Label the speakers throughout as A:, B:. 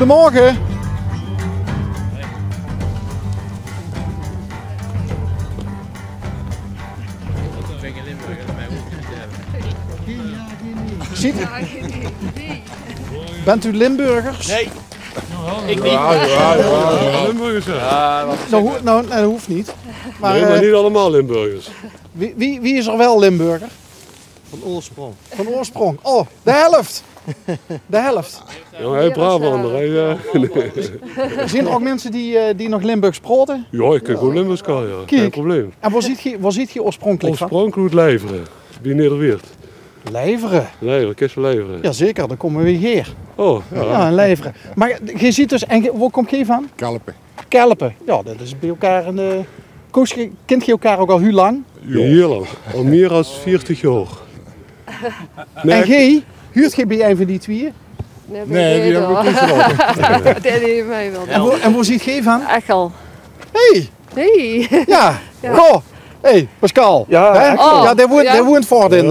A: Goedemorgen. Ziet... Bent u Limburgers?
B: Nee. Ik niet.
C: Ja, Limburgers.
A: Dat hoeft niet. Maar,
C: Nee, maar niet allemaal Limburgers.
A: Wie is er wel Limburger?
D: Van oorsprong.
A: Van oorsprong. Oh, de helft. De helft.
C: Ja, hij Brabander.
A: Zijn er ook mensen die nog Limburgs praten?
C: Ja, ik kan gewoon Limburgs kan, ja. Geen probleem.
A: En waar zit je oorspronkelijk van?
C: Oorspronkelijk Leveren. Bij Nederweert.
A: Leveren.
C: Leveren, kist van Leveren.
A: Jazeker, dan komen we hier.
C: Oh, ja.
A: Ja, in Leveren. Maar je ziet dus, en waar kom je van?
E: Kelpen.
A: Kelpen. Ja, dat is bij elkaar een... Koos, kent je elkaar ook al heel lang?
C: Ja. Heel lang. Al meer dan 40 jaar. Nee,
A: en jij, huurt je bij een van die twee?
E: Nee, die hebben we niet gedaan.
F: Dat heeft mij wel.
A: En waar ziet je van?
F: Echel.
A: Hey!
F: Hey!
A: Ja! Goh! Hey, Pascal.
D: Ja,
A: hè?
F: oh,
A: Ja, die woont voort in.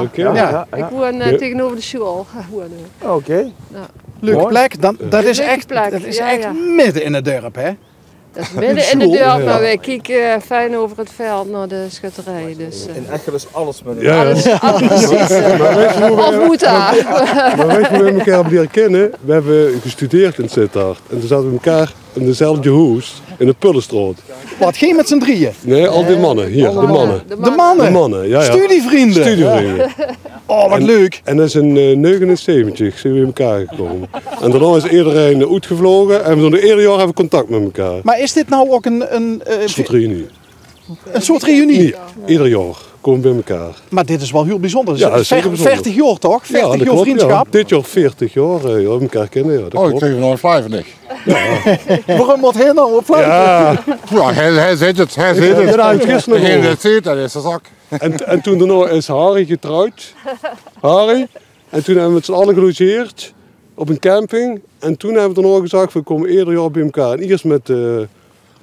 C: Oké.
F: Ik woon tegenover de school.
D: Oké.
A: Leuke plek. Dat is
F: Leuke
A: echt,
F: plek,
A: dat is
F: ja,
A: echt
F: ja.
A: midden in het dorp, hè?
F: Dat is midden in de dorp, maar wij kijken fijn over het veld naar de schutterij. Dus,
D: In Echel is alles met
C: Ja,
F: alles precies. Of moet daar.
C: Maar weet je hoe we elkaar hebben leren kennen? We hebben gestudeerd in Sittard. En toen zaten we elkaar in dezelfde huis in de Pullenstraat.
A: Wat, geen met z'n drieën?
C: Nee, al die mannen. Hier, de mannen.
A: De mannen?
C: De mannen, ja.
A: Studievrienden?
C: Studievrienden.
A: Oh, wat leuk.
C: En dat is in 79 zijn we in elkaar gekomen. En daarna is iedereen uitgevlogen en we doen ieder jaar hebben we contact met elkaar.
A: Maar is dit nou ook een
C: soort reunie?
A: Een soort reunie?
C: Nee, ieder jaar komen we bij elkaar.
A: Maar dit is wel heel bijzonder.
C: Ja, dat is zeker bijzonder.
A: 40 jaar toch? 40
C: dat
A: jaar
C: klopt,
A: vriendschap.
C: ja. Dit jaar 40 jaar, we elkaar kennen. Ja, dat
E: Oh, ik
C: klopt.
E: kreeg nog een vlijver.
A: Waarom moet hij nou op vlees?
C: Ja,
E: Ja, hij zit het. Hij zit het.
C: dat heb ik gisteren
E: Degene die
C: gehoord.
E: het ziet, dat is de zak.
C: En toen daarna is Harry getrouwd. Harry. En toen hebben we met z'n allen gelogeerd op een camping. En toen hebben we daarna gezegd, we komen ieder jaar bij elkaar. En eerst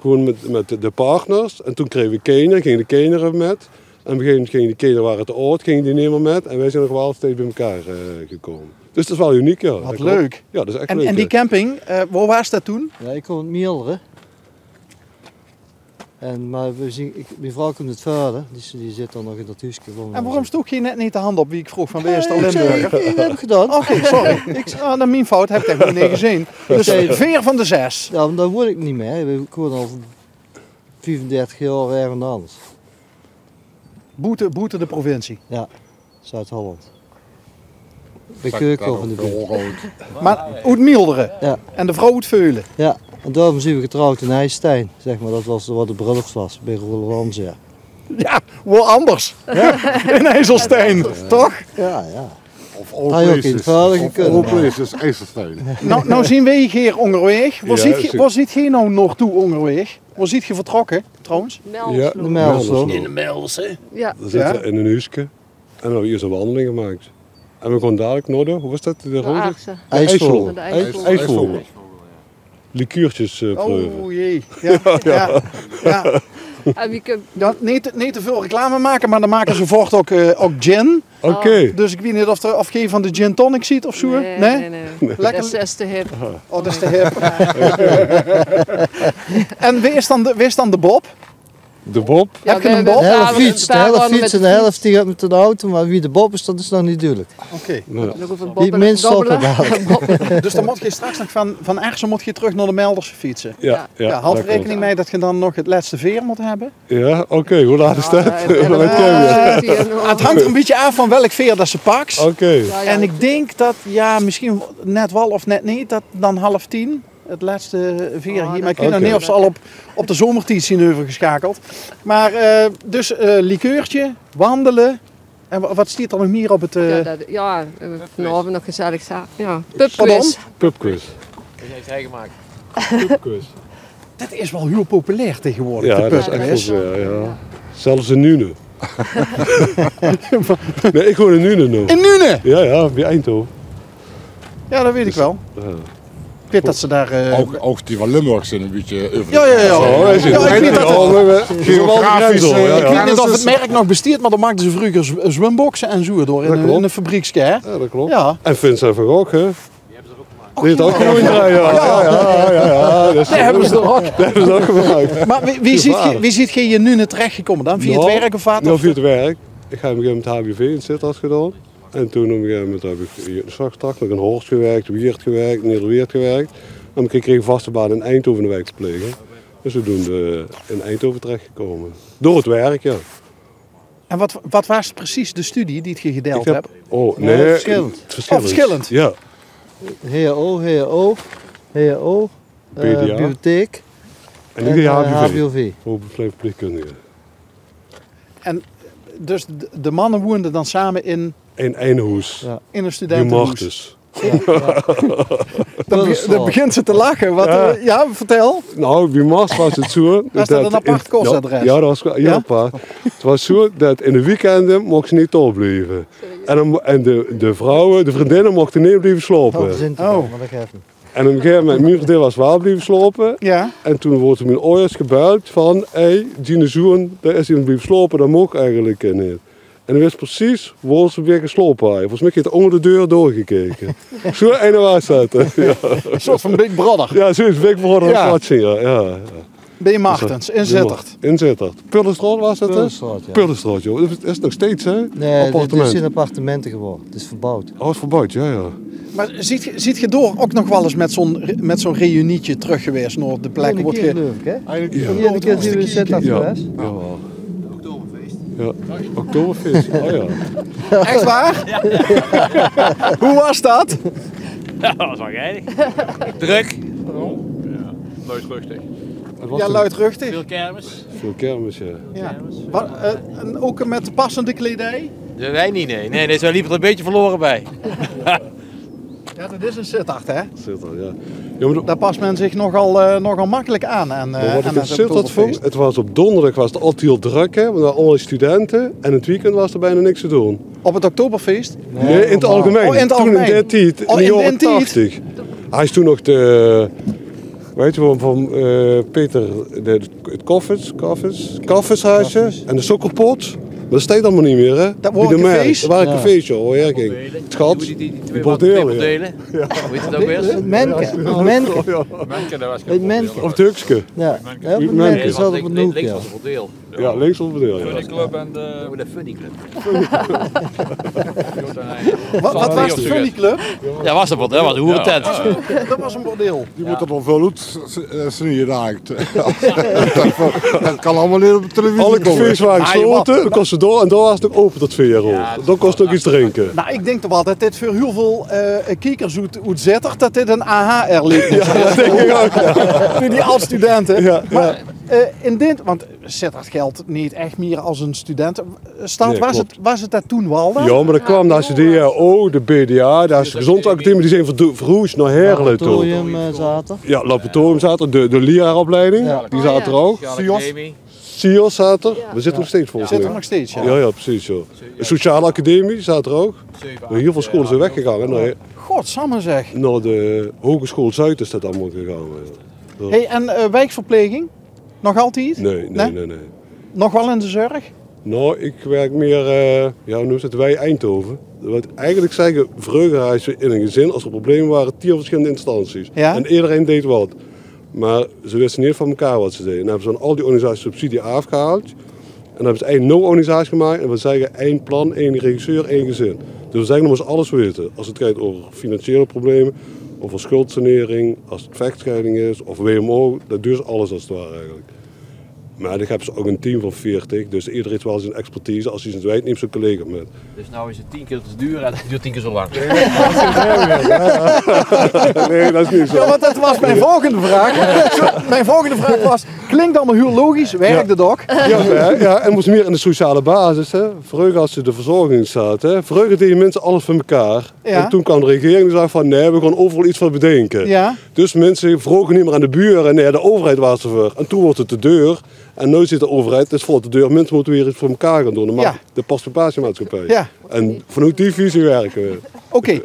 C: gewoon met de partners. En toen kregen we kinderen, gingen de kinderen met. En op een gegeven moment gingen die kinderen waren te oud, gingen die niet meer met. En wij zijn nog wel steeds bij elkaar gekomen. Dus dat is wel uniek, ja.
A: Wat leuk.
C: Ja, dat is echt leuk.
A: En die
C: ja.
A: camping, waar was dat toen?
D: Ja, ik kom uit Meerderen. Maar mijn vrouw komt uit Verden, die zit dan nog in dat huisje.
A: En waarom stook je net niet de hand op wie ik vroeg van wie is dan Limburger?
D: Dat heb ik gedaan.
A: Oké, sorry. Dat mijn fout, heb ik echt niet gezien. Dus 4 van de 6.
D: Ja, maar daar woon ik niet meer. Ik woon al 35 jaar ergens anders.
A: Boete de provincie.
D: Ja, Zuid-Holland. Bij Keukenhof in de buurt.
A: Maar uit Milderen.
D: Ja.
A: En de vrouw uit Veulen.
D: Ja, en daarom zijn we getrouwd in IJsstein. Zeg maar, dat was wat de bruiloft was, bij Roland. Ja,
A: Ja, wel anders. In IJsselstein, toch?
D: ja.
E: Of Old
D: Had je ook in het Verden gekund.
E: Old Places, IJsselstein.
A: Nou zien wij hier onderweg. Waar
C: Ja,
A: zit je nou nog toe onderweg? Waar zit je vertrokken, trouwens?
C: Ja,
D: De Mijlsloop.
C: Mijlsloop.
B: In de Mels, hè?
F: Ja.
C: We zitten in een huisje. En we hebben hier zo'n wandeling gemaakt. En we gaan dadelijk naar de, hoe was dat? De rode?
F: Aardse.
D: IJsvol.
F: Naar de IJsvol.
C: IJsvogel. Likuurtjes proeven.
A: Oh jee. Ja.
F: En wie kunt...
A: Ja, niet te veel reclame maken, maar dan maken ze voort ook gin.
C: Oké.
A: Dus ik weet niet of je van de gin tonic ziet of zo.
F: Nee.
A: Lekker.
F: Dat is te hip.
A: Oh, dat is te hip. En wie is dan de Bob?
C: De Bob.
A: Heb je een
D: De
A: Bob?
D: hele fiets en de helft die gaat met de auto, maar wie de Bob is, dat is nog niet duidelijk.
A: Oké.
F: Nog over
D: Die minst stoppen
A: Dus dan moet je straks nog van Ersen moet je terug naar de Melders fietsen.
C: Ja,
A: Ja, houd
C: dat
A: er rekening mee dat je dan nog het laatste veer moet hebben.
C: klopt. Ja, oké. Hoe laat is dat?
A: Het hangt er een beetje af van welk veer dat ze pakt.
C: Oké.
A: En ik denk dat, ja, misschien net wel of net niet, dat dan 9:30 het laatste veer hier. Maar ik weet nog niet of ze al op de zomertijd zijn overgeschakeld. Maar dus likeurtje, wandelen. En wat stiert er nog meer op het...
F: Ja, vanavond nog gezellig samen. Ja, pubquiz.
C: Pubquiz.
B: Dat heeft hij gemaakt.
C: Pubquiz.
A: Dat is wel heel populair tegenwoordig,
C: Ja,
A: de
C: dat is echt
A: pubquiz.
C: wel, ja. Zelfs in Nune. Nee, ik woon in Nune nu.
A: In Nune?
C: Ja, bij Eindhoven.
A: Ja, dat weet ik wel.
C: Ja.
A: Ik weet dat ze daar...
E: Ook die van Limburg zijn een beetje...
A: Ja.
C: Oh, wij zijn
A: Ja, ik weet dat het-
E: Geografisch.
A: Ik weet niet of het merk nog besteedt, maar dan maakten ze vroeger zwemboxen en zo door in een fabrieksje. Hè?
C: Ja, dat klopt.
A: Ja.
C: En Vincent van Gogh, hè?
B: Die hebben ze er ook gemaakt.
C: Die heeft ook gewoon draaien. Ja.
A: Dat hebben ze er ook.
C: Dat hebben ze ook gemaakt.
A: Maar wie ziet je nu naar terecht gekomen dan? Via het werk of wat?
C: Nou, via het werk. Ik heb op een gegeven moment HBV in Sittard gedaan. En toen op een gegeven moment heb ik in de Zagtag nog in Horst gewerkt, Wiert gewerkt, Nederweert gewerkt. En ik kreeg een vaste baan in Eindhoven de wijkverpleger. Dus zodoende in Eindhoven terechtgekomen. Door het werk, ja.
A: En wat was precies de studie die je gedeeld hebt?
C: Oh, nee.
D: Verschillend.
A: Verschillend?
C: Ja.
D: HO,
C: PDA.
D: bibliotheek
C: En nu ga je HBV.
D: HBOV.
C: Verpleegkundige.
A: En dus de mannen woonden dan samen in
C: Eindhoes.
D: Ja.
A: een
C: Die
A: studentenhuis.
C: mag dus.
A: Dan begint ze te lachen. Ja, vertel.
C: Nou, bij Mars was het zo...
A: Was dat een apart kostadres?
C: Ja, dat was heel apart. Het was zo dat in de weekenden mocht ze niet doorblijven. En de vrouwen, de vriendinnen mochten niet blijven slopen.
D: Maar dat geeft niet.
C: En op een gegeven moment, mijn vriendin was wel blijven slopen.
A: Ja.
C: En toen wordt mijn ouders gebeld van... Hé, Gine Zoen, daar is hij blijven slopen, dat mocht eigenlijk niet. En dan wist precies waar ze weer geslopen hadden. Volgens mij heeft hij onder de deur doorgekeken. Zo en was dat. Ja.
A: Een soort van Big Brother.
C: Ja, zo is Big Brother ja.
A: Ben je Martens, in Sittard.
C: In Sittard. Pullenstraat was dat?
D: Pullenstraat, ja.
C: Pullenstraat, joh. Dat is nog steeds, hè?
D: Nee, het zijn appartementen geworden. Het is verbouwd.
C: Oh, het is verbouwd, ja.
A: Maar ziet je door ook nog wel eens met zo'n reunietje terug geweest naar de plek?
D: Een keer geloof ik, hè?
E: Eigenlijk
D: Iedere keer zien we in Sittard geweest.
C: Ja. Ja, Oktoberfeest. Oh ja.
A: Echt waar? Hoe was dat?
B: Ja, dat was wel geinig. Druk. Luidruchtig.
A: Ja, luidruchtig.
B: Veel kermis.
C: Veel kermis, ja.
A: Ja. En ook met passende kledij?
B: Wij niet, nee. Nee, daar liepen er een beetje verloren bij.
A: Ja, dat is een Sittard, hè?
C: Sittard, ja. Ja, maar
A: Daar past men zich nogal makkelijk aan. En,
C: wat ik in Sittard vond, het was op donderdag was het altijd heel druk, hè. Want er waren allerlei studenten. En het weekend was er bijna niks te doen.
A: Op het Oktoberfeest?
C: Nee, in het algemeen.
A: Oh, in het algemeen.
C: Toen in de tijd, in de jaren 80. Hij is toen nog de... Weet je wel, van Peter, het koffieshuisje en de sokkerpot. Maar dat steekt allemaal niet meer, hè?
A: Dat waren cafés?
C: Dat waren cafés, joh, waar ik ging. Het schat,
B: Die
C: bordelen,
B: bordelen. Hoe heet het ook weer?
D: Het Menke. Het Menke.
C: Of het Hukske.
D: Ja, het Menke zat op het hoek,
B: Links
D: ja.
B: was het bordeel.
C: Ja, links of het bordeel, ja.
B: Club en de Funny Club.
A: Wat was de Funny Club?
B: Ja, was dat wat, hè? Dat was een hoerentent.
A: Dat was een bordeel.
E: Die moeten wel veel uit sneeuw raakt. Dat kan allemaal niet op de televisie
C: Alle
E: komen.
C: cafés waren gesloten, dan kost het door en door was het ook open tot 4 euro. Dan kost het ook iets drinken.
A: Nou, ik denk toch wel dat dit voor heel veel kiekers uit Sittard, dat dit een AH-erlebnis is.
C: Dat denk ik ook, ja.
A: Voor die oud-studenten.
C: Ja,
A: Maar in dit, want Sittard geldt niet echt meer als een studentenstad.
C: Nee,
A: Was het dat toen wel dan?
C: Ja, maar dat kwam daar de DHO, de BDA, daar is de gezondheidsacademie, die zijn verroest naar Herle toe.
D: Laboratorium zaten.
C: Ja, laboratorium zat er, de leraaropleiding, die zat er ook. SIOS zat er, we zitten nog steeds volgens
A: Zit er
C: mij.
A: nog steeds, ja.
C: Ja, precies zo. De sociale academie zat er ook. Heel veel scholen zijn weggegaan.
A: Godsamme zeg.
C: Naar de Hogeschool Zuid is dat allemaal gegaan. Ja.
A: Hey, en wijkverpleging? Nog altijd?
C: Nee.
A: Nog wel in de zorg?
C: Nou, ik werk meer, nu is het wij Eindhoven. Wat eigenlijk zeggen, vreugdehuizen in een gezin, als er problemen waren, 10 verschillende instanties.
A: Ja?
C: En iedereen deed wat. Maar ze wisten niet van elkaar wat ze deden. En dan hebben ze dan al die organisaties subsidie afgehaald. En dan hebben ze één no-organisatie gemaakt. En we zeggen één plan, één regisseur, één gezin. Dus we zeggen nog eens alles weten. Als het gaat over financiële problemen, over schuldsanering, als het vechtscheiding is, of WMO. Dat duurt alles als het ware eigenlijk. Maar dan hebben ze ook een team van 40, dus iedereen heeft wel zijn expertise. Als hij zijn wijd neemt, zijn collega met.
B: Dus nou is het 10 keer te duur en het duurt 10 keer zo lang.
C: Nee, dat is niet zo.
A: Ja, want dat was mijn volgende vraag. Mijn volgende vraag was, klinkt allemaal heel logisch, werkt het ook?
C: Ja, en moest meer in de sociale basis. Hè. Vroeger als ze de verzorging zaten, vroeger deden mensen alles voor elkaar.
A: Ja.
C: En toen kwam de regering en zei van nee, we gaan overal iets van bedenken.
A: Ja.
C: Dus mensen vroegen niet meer aan de buren, nee, de overheid was ervoor. En toen wordt het de deur. En nu zit de overheid, het is voor de deur, mensen moeten weer iets voor elkaar gaan doen.
A: Ja.
C: De participatiemaatschappij.
A: Ja.
C: En vanuit die visie werken we.
A: Oké,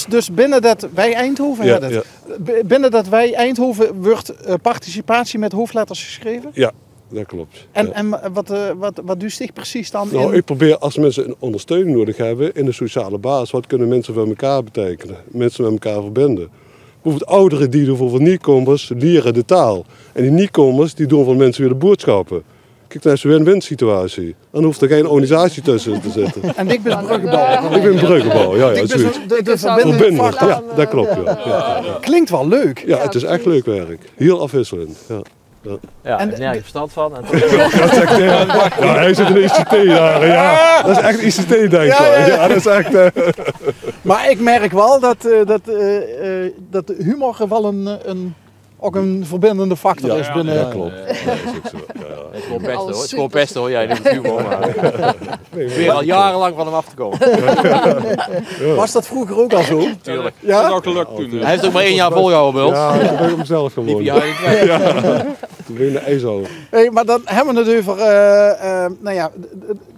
A: dus binnen dat wij Eindhoven
C: Ja,
A: hebben het. Binnen dat wij Eindhoven wordt participatie met hoofdletters geschreven.
C: Ja, dat klopt.
A: En,
C: Ja.
A: en wat doet zich precies dan
C: Nou,
A: in?
C: ik probeer als mensen een ondersteuning nodig hebben in de sociale basis, wat kunnen mensen voor elkaar betekenen? Mensen met elkaar verbinden. Bijvoorbeeld ouderen die doen voor nieuwkomers leren de taal. En die nieuwkomers die doen voor mensen weer de boodschappen. Kijk, dat is een win-win situatie. Dan hoeft er geen organisatie tussen te zitten.
A: En ik ben bruggenbouwer.
C: Ik ben bruggenbouwer, ja,
A: Ik ben
C: zoiets.
A: de verbindende
C: Verbindend,
A: factor.
C: ja, dat klopt. Ja.
A: Klinkt wel leuk.
C: Ja, het is echt leuk werk. Heel afwisselend. Ja.
B: Ja,
A: En
B: ik heb nergens verstand van. En
C: Ja, hij zit in de ICT daar. Ja, dat is echt ICT, denk ik. Ja, dat is echt...
A: Maar ik merk wel dat humor wel ook een verbindende factor is binnen.
C: Ja, klopt. Ja, dat is ook zo. Ja.
B: Het is gewoon best hoor. Het is gewoon best hoor. Jij doet het humor. Maar weer al jarenlang van hem af te komen.
A: Was dat vroeger ook al zo?
B: Tuurlijk.
G: Dat is
A: Ja?
G: ook gelukt toen.
B: Hij heeft ook maar 1 jaar volgehouden bij ons.
C: Ja, toen ben ik op mezelf
B: Liep
C: gewonnen.
B: hij uit het weg.
C: Toen ben ik naar ESO.
A: Hey, maar dan hebben we het over, nou ja,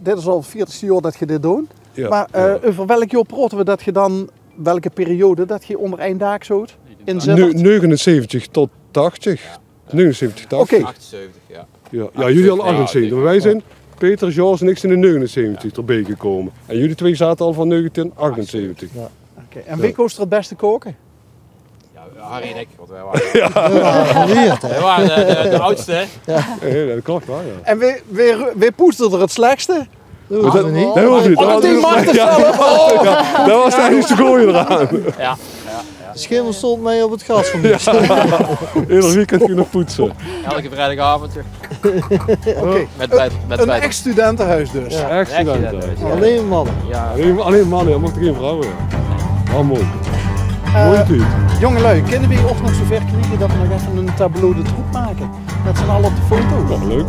A: dit is al het 40ste jaar dat je dit doet.
C: Ja.
A: Maar over welk jaar praten we dat je dan, welke periode dat je onder één daak zoot? In Zittert?
C: 79 tot 80. 79, 80.
A: Oké.
B: 78, ja.
C: Ja, jullie al 78. Maar wij zijn, Peter, Jos en ik zijn in 79 erbij gekomen. En jullie twee zaten al van 1978.
A: Oké. En wie koos er het beste koken?
B: Ja, Harry en ik, want wij waren,
D: Geleerd, hè.
B: wij waren de oudste. Hè?
C: Ja, dat klopt wel, ja.
A: En wie poeste er het slechtste?
D: Dat hoeven we niet.
C: Dat hoeft niet.
A: Oh, die mag het zelf! Oh.
C: Ja, dat was eigenlijk te gooien eraan.
B: Ja.
D: De schimmel stond mee op het gas van mij.
C: Ieder weekend ging nog poetsen.
B: Elke vrijdagavond.
A: Oké.
B: Met
A: Een
B: bij.
A: ex-studentenhuis dus.
D: Ja.
C: Echt studenten.
D: Alleen mannen.
B: Ja.
C: Alleen mannen, er mochten geen vrouwen. Ja, mooi. Mooie tijd.
A: Jongelui, kunnen we je of nog zover krijgen dat we nog even een tableau de troep maken? Met z'n allen op de foto.
C: Ja, leuk.